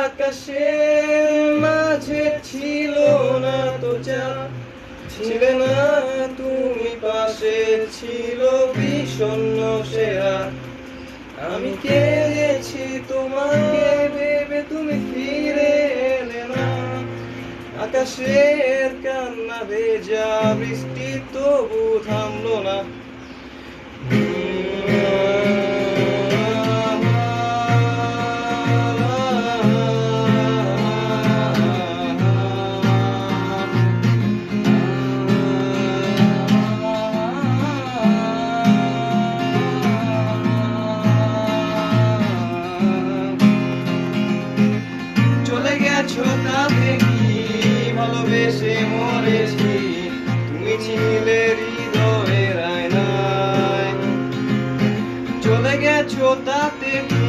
আকাশের মাঝে ছিল না তো চাঁদ, ছিলে না তুমি পাশে, ছিল বিষণ্ণ সে রাত। আমি কেঁদেছি তোমাকে ভেবে, তুমি ফিরে এলে না। আকাশের কান্না ভেজা বৃষ্টি তবু থামলো না। চলে গেছো তাতে কি, ভালোবেসে মরেছি, তুমি ছিলে হৃদয়ের আয়নায়। চলে গেছো তাতে কি,